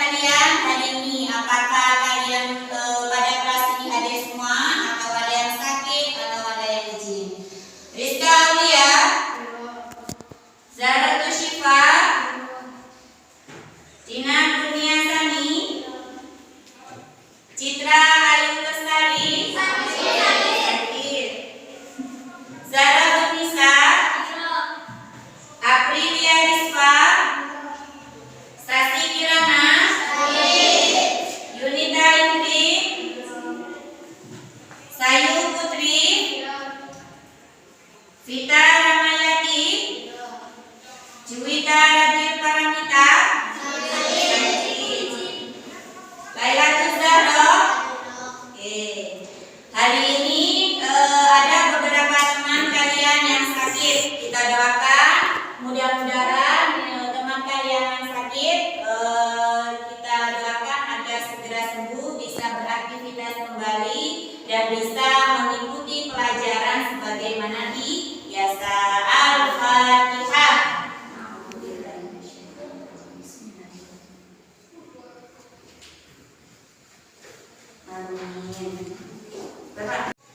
kalian hari ini? Apakah kalian pada kelas ini hadir semua? Atau ada yang sakit? Atau ada yang izin? Rizka Aulia, Zara Tushifa, Tina Dunia Sani, Citra Ayu Lestari, Zara Bunisa, Aprilia Rizfa, Sasi Kirana, Yunita Indri, Sayu Putri, Vita Ramayati, Juwita Radhir Paramita, Laila Tuzahro. Hari ini ada beberapa teman kalian yang sakit. Kita doakan mudah-mudahan teman kalian yang sakit kita doakan agar segera sembuh, bisa beraktivitas kembali dan bisa mengikuti pelajaran sebagaimana biasa. Al-Fatihah. Amin.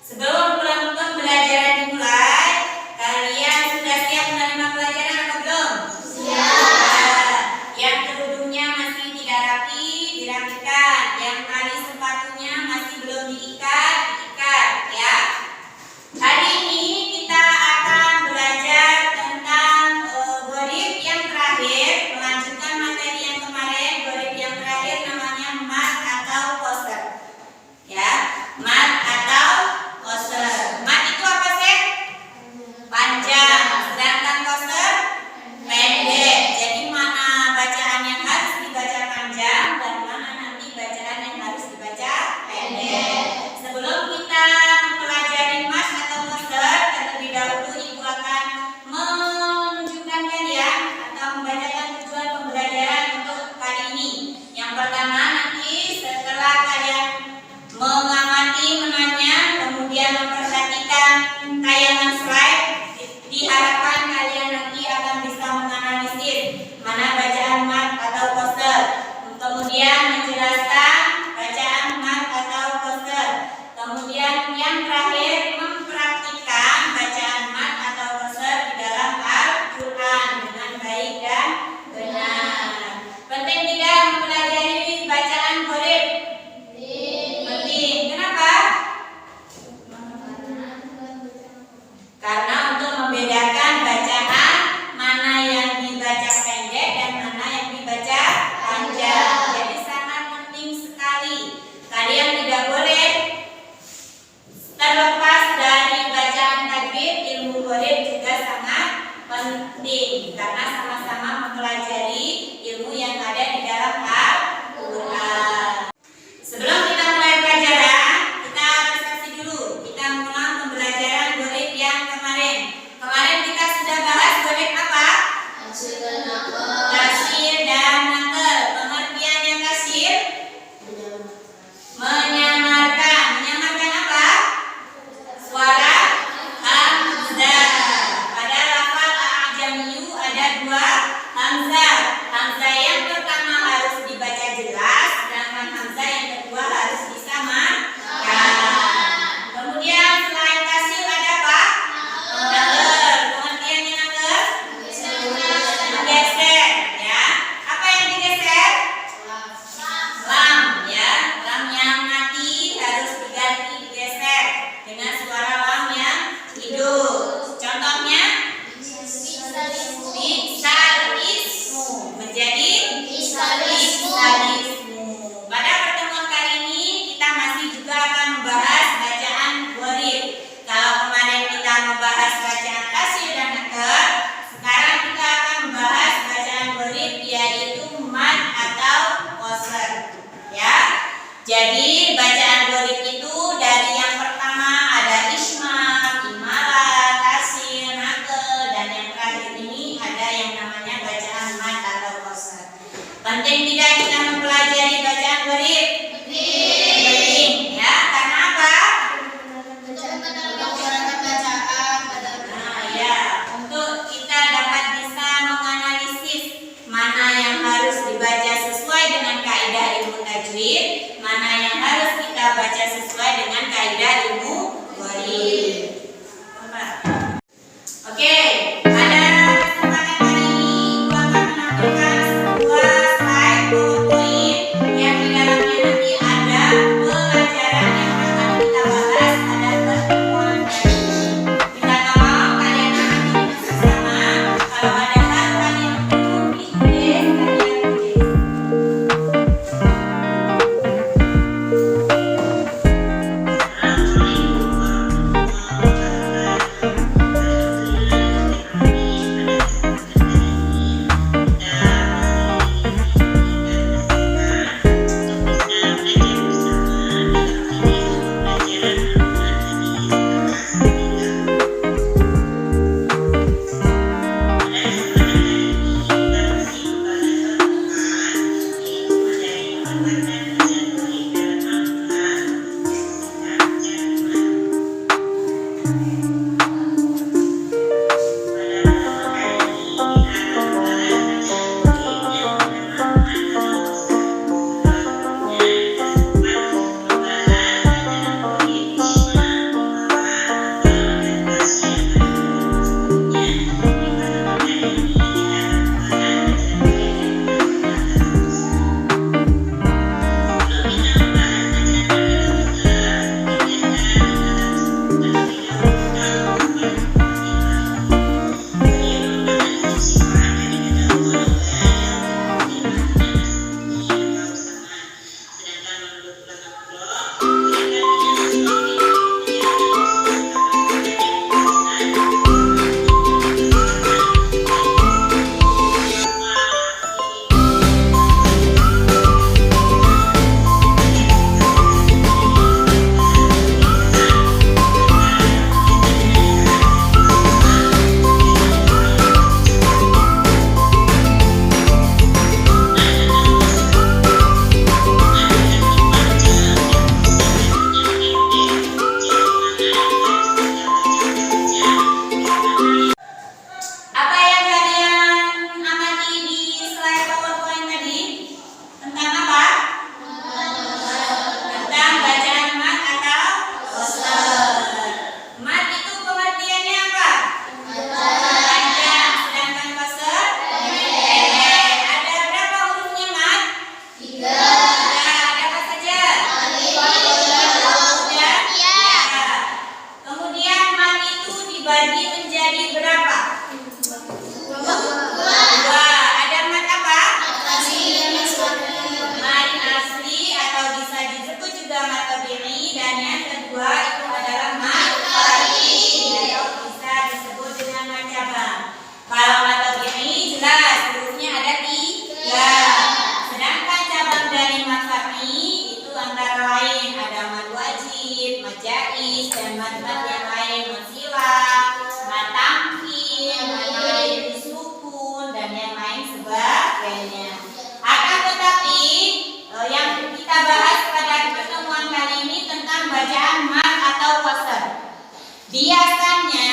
Sebelum pembelajaran dimulai, kalian sudah siap menerima pelajaran atau belum? Siap. Yang kerudungnya masih tidak rapi, dirapikan. Yang tali sepatunya masih belum diikat, diikat ya. Hari ini kita akan belajar tentang gorib yang terakhir, melanjutkan materi yang kemarin. Gorib yang terakhir namanya mat atau koser. Ya, mat atau koser. Mat itu apa sih? Panjang, sedangkan koser pendek. Jadi mana bacaan yang harus dibaca panjang dan mana nanti bacaan yang harus dibaca pendek. Sebelum kita mempelajari mat atau koser, terlebih dahulu ibu akan menunjukkan kalian atau membacakan tujuan pembelajaran untuk kali ini. Yang pertama, nanti setelah kalian mengamati menanya, kemudian memperhatikan tayangan slide, diharapkan kalian nanti akan bisa menganalisis mana bacaan mat atau koser, kemudian menjelaskan bacaan mat atau koser, kemudian yang terakhir mempraktikkan bacaan mat atau koser di dalam Al-Quran dengan baik dan benar. Penting tidak mempelajari bacaan gorib? Penting. Kenapa? Karena untuk membedakan bacaan mana yang dibaca pendek dan mana yang dibaca panjang. Jadi sangat penting sekali. Kalian tidak boleh terlepas dari bacaan tajwid. Ilmu gorib juga sangat penting karena sama-sama mempelajari ilmu yang ada di dalam Al-Quran. Sebelum kita mulai pelajaran, kita refleksi dulu. Kita mengulang pembelajaran gorib yang kemarin. Kemarin kita sudah bahas gorib apa? Kasir dan nakel. Pengertiannya kasir? Menyamarkan. Menyamarkan apa? Suara hamzah. Pada lafal al-ajamiyu ada dua hamzah. Hamzah yang pertama harus dibaca jelas, sedangkan hamzah yang kedua harus disamakan. Kemudian selain kasir ada apa? Nakel. Pengertiannya nakel? Menggeser ya. Apa yang digeser? Lam ya. Lam yang mati harus diganti, digeser dengan suara lam yang hidup. Contohnya bisalismu menjadi bisalismu. Pada pertemuan kali ini kita masih juga akan membahas bacaan gorib. Kalau kemarin kita membahas bacaan kasir dan nakel, sekarang kita akan membahas bacaan gorib yaitu mat atau koser. Ya. Jadi bacaan gorib itu dari yang pertama ada ismat, imalat, kasir, nakel, dan yang terakhir ini ada yang namanya bacaan mat atau koser. Penting tidak kita mempelajari bacaan gorib? Penting ya. Karena apa? Nah ya, untuk kita dapat bisa menganalisis mana yang harus dibaca sesuai dengan kaidah tajwid, mana yang harus kita baca sesuai dengan kaidah ilmu gharib. Oke, pada kesempatan kali ini gua akan menampilkan sebuah slide PowerPoint yang di dalamnya nanti ada pelajaran yang akan kita bahas pada pertemuan kali ini. Minta tolong kalian amati bersama. Kalau ada hal kalian perlu ditulis, kalian tulis. Apa yang kalian amati di slide PowerPoint tadi? Tentang apa? Tentang bacaan mat atau qasar. Mat itu pengertiannya apa? Panjang, sedangkan qasar pendek. Ada berapa hurufnya mat? 3. Ada apa saja? Ya. Kemudian mat itu dibagi menjadi berapa? 2. Ada mat apa? Mat asli atau bisa disebut juga mat tabi'i, dan yang kedua itu adalah mat tabi'i atau bisa disebut dengan mat cabang. Kalau mat tabi'i jelas hurufnya ada 3. Sedangkan cabang dari mat tabi'i itu antara lain ada mat wajib, mat jaiz, dan mat-mat yang lain, mat silang, mat tamkin, mat ghairi sukun, dan yang lain sebagainya. Akan tetapi yang kita bahas pada pertemuan kali ini tentang bacaan mat atau qasar. Biasanya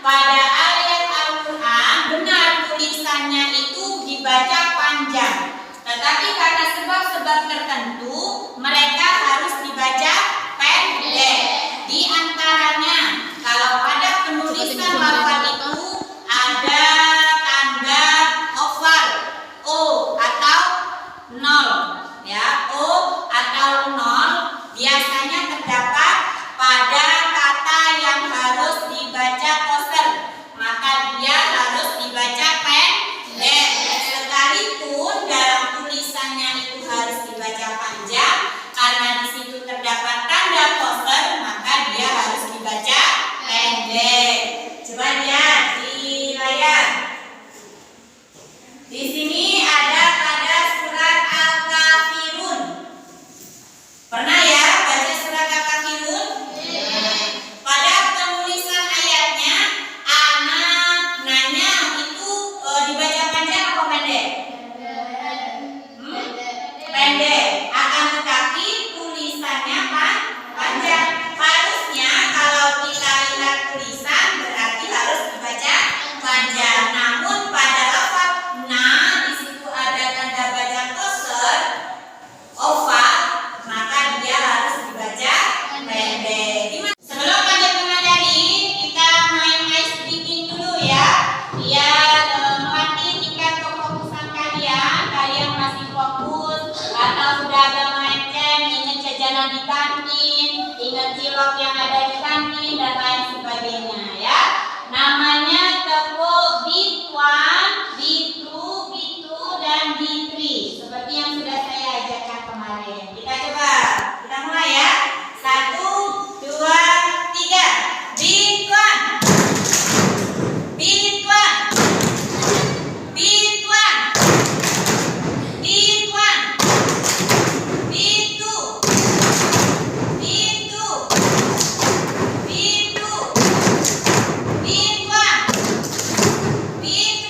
pada ayat Al-Quran benar tulisannya itu dibaca panjang, tetapi karena sebab-sebab tertentu mereka harus dibaca pendek. Di antaranya kalau pada penulisan lafaz itu ada tanda oval O atau 0, ya, O atau 0 biasanya terdapat pada kata yang harus dibaca qasar, maka dia harus dibaca pendek. Sekalipun dalam tulisannya itu harus dibaca panjang, karena di situ terdapat tanda qasar, maka dia harus dibaca pendek. Coba lihat di layar. Di sini ada pada surat Al-Kafirun. Pernah ya baca surat Al-Kafirun? Pada penulisan ayatnya, anak nanya itu dibaca panjang atau pendek? Pendek. Akan tetapi tulisan jajan di kantin, ingat cilok yang ada di kantin dan lain sebagainya ya. Namanya tepung B1, B2, B2 dan B3 seperti yang sudah saya ajarkan kemarin. Kita coba, kita mulai ya. 1, 2, 3. B1, B1, B1, B1, B2, B2, B2, B1, B3,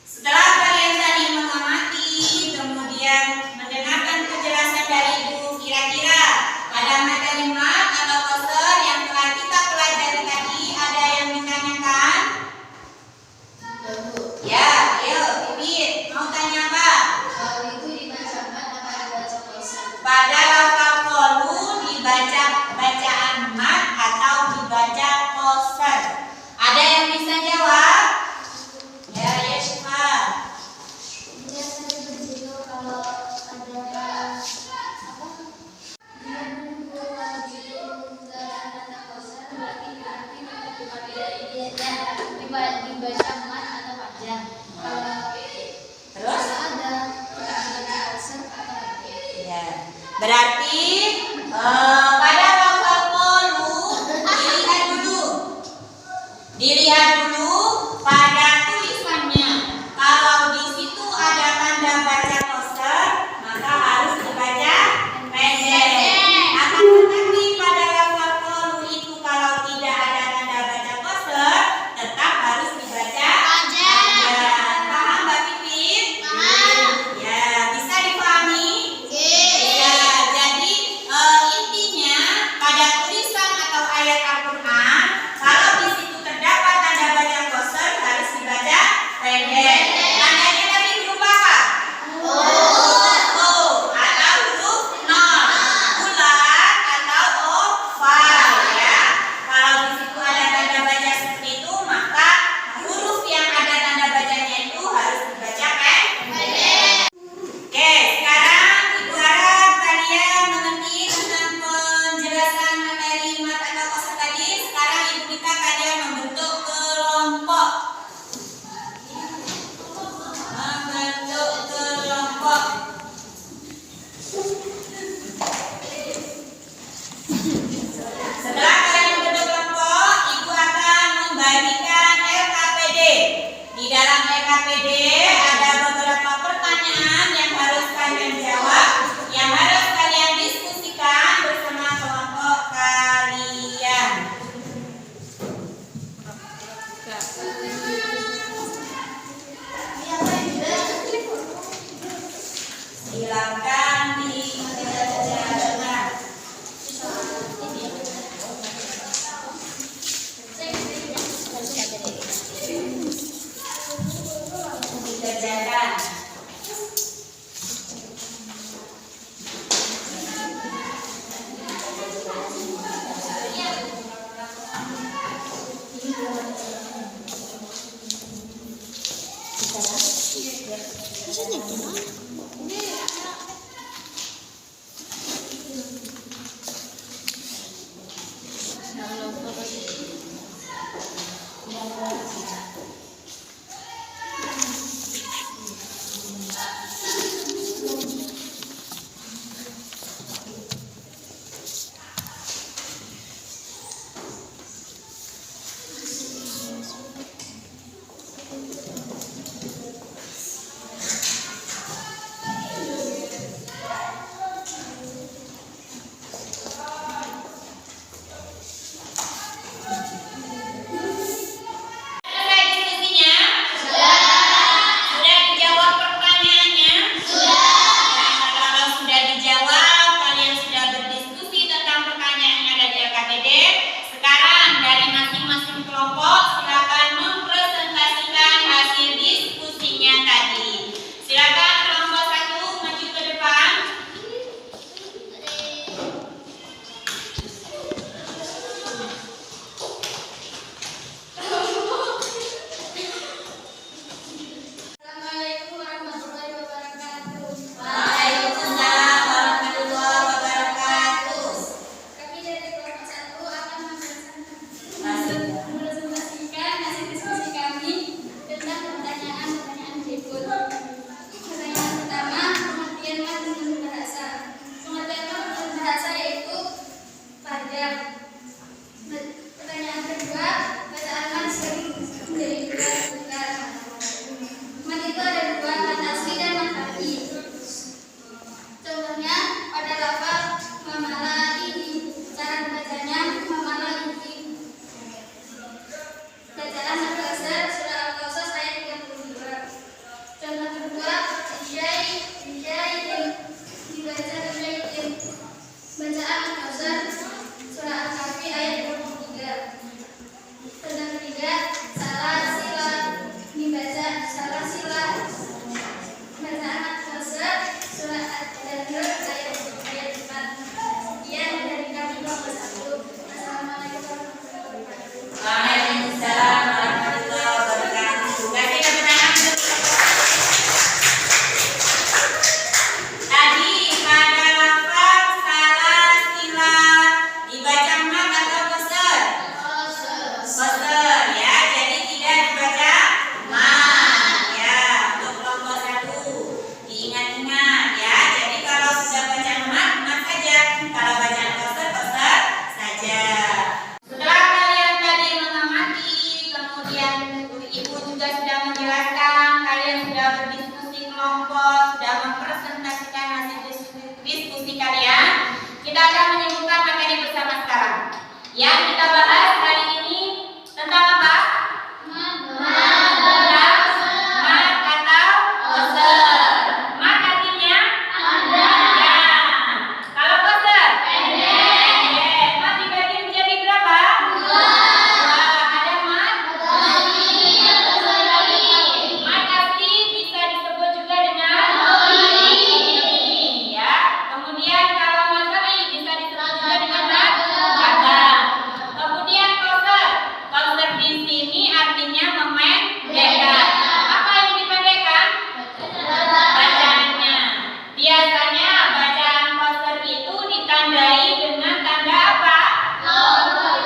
Setelah kalian tadi mengamati, kemudian mendengarkan penjelasan dari ibu, kira-kira pada materi mat atau poster yang telah kita pelajari tadi ada yang ditanyakan? Ya, ayo, Pipit, mau tanya apa? Kalau itu dibaca mat apa dibaca poster? Pada lafal qalu dibaca bacaan mat atau dibaca poster? Ada yang bisa jawab? Ya, ya, Syifa. Dia tadi berjudul kalau ada apa? Dia membuat judul tanda poster berarti dibaca mat atau panjang. Terus? Ada dibaca poster atau panjang. Ya. Berarti pada lafal qalu dilihat dulu pada tulisannya. Kalau di situ ada tanda baca poster, maka harus dibaca pendek. Akan tetapi pada lafal qalu itu kalau tidak ada tanda baca poster, tetap harus dibaca panjang. Paham Mbak Pipit? Paham. Ya, bisa dipahami? Ya, jadi intinya pada tulisan atau ayat Al-Quran, kalau di situ terdapat tanda baca poster harus dibaca pendek. Tandanya tadi huruf apa? O atau huruf nol, bulat atau oval ya. Kalau di situ ada tanda baca seperti itu, maka huruf yang ada tanda bacanya itu harus dibaca pendek. Oke, sekarang Ibu harap kalian mengerti tentang penjelasan materi mat atau poster tadi. Sekarang Ibu minta kalian membentuk kelompok. Membentuk kelompok. Setelah kalian membentuk kelompok, Ibu akan membagikan LKPD. Di dalam LKPD ada beberapa pertanyaan yang harus kalian jawab, yang harus kalian diskusikan bersama kelompok kalian. Silakan dikerjakan. Dikerjakan. masalah sila. Bacaan Al-Kausar surat Al-Nur ayat 4. Sekian dari kami kelompok 1. Assalamualaikum warahmatullahi wabarakatuh. Waalaikumsalam warahmatullahi wabarakatuh. Kasih tepuk tangan dulu. Tadi pada lafaz salah sila dibaca mat atau qasar? Qasar ya, jadi tidak dibaca mat ya. Untuk kelompok 1 diingat-ingat ya. Jadi kalau sudah baca mat saja. Kalau baca qasar saja. Setelah kalian tadi mengamati, kemudian ibu juga sudah menjelaskan, kalian sudah berdiskusi kelompok, sudah mempresentasikan hasil diskusi kalian. Kita akan menyebutkan materi bersama sekarang. Yang kita bahas hari ini tentang apa? Tentang mat atau qasar. Mat artinya panjang. Kalau qasar pendek. Mat dibagi menjadi berapa? Dua. Ada mat mat asli bisa disebut juga dengan ya. Kemudian kalau mat sari bisa disebut juga dengan mat cadang. Kemudian qasar. Qasar di sini artinya memendekkan. Apa yang dipendekkan? Bacaannya. Biasanya bacaan qasar itu ditandai dengan tanda apa? Atau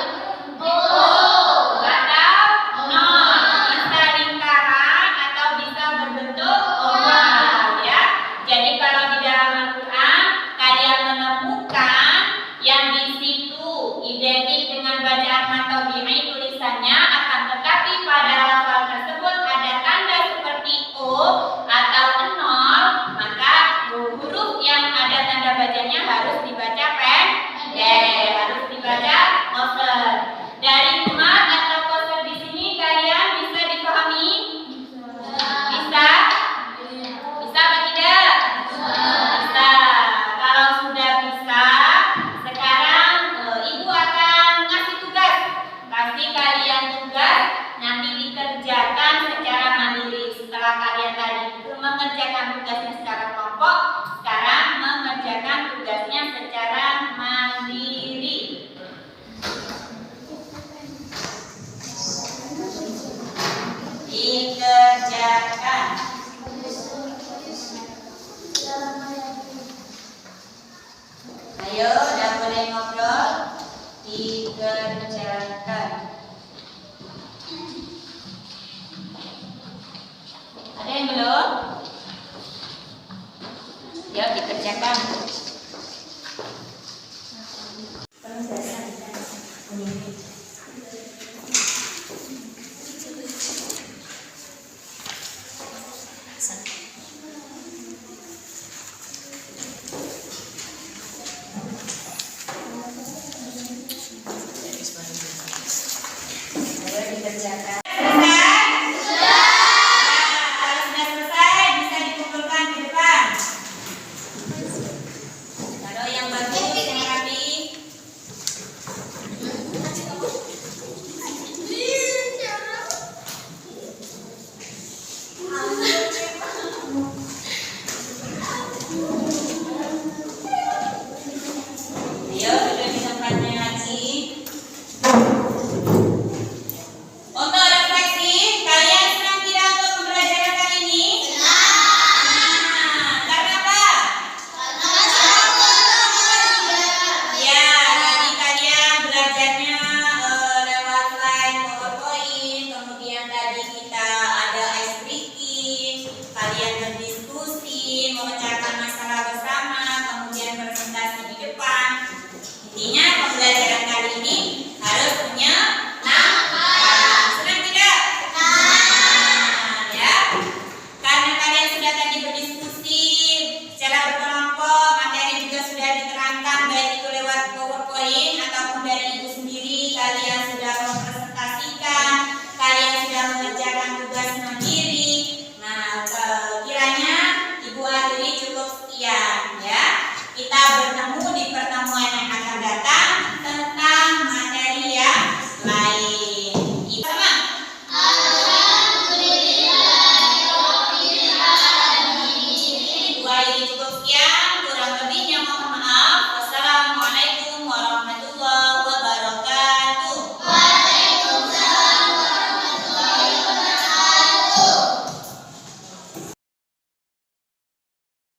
nol. Bisa lingkaran atau bisa berbentuk oval ya. Jadi kalau di dalam Al-Quran kalian menemukan yang di situ identik dengan bacaan mat tabi'i tulisannya, akan tetapi pada lafal tersebut ada tanda seperti O atau nol, maka huruf yang ada tanda bacanya harus dibaca pendek, harus dibaca qasar. Dari mat atau qasar di sini kalian bisa dipahami? Bisa? Bisa apa tidak? Bisa. Kalau sudah bisa, sekarang ibu akan ngasih tugas. Kasih kalian tugas, nanti dikerjakan secara mandiri. Setelah kalian tadi mengerjakan tugasnya secara kelompok, sekarang mengerjakan tugasnya secara mandiri. Dikerjakan. Ayo, udah boleh ngobrol. Dikerjakan. Ada yang belum? Ya, dikerjakan.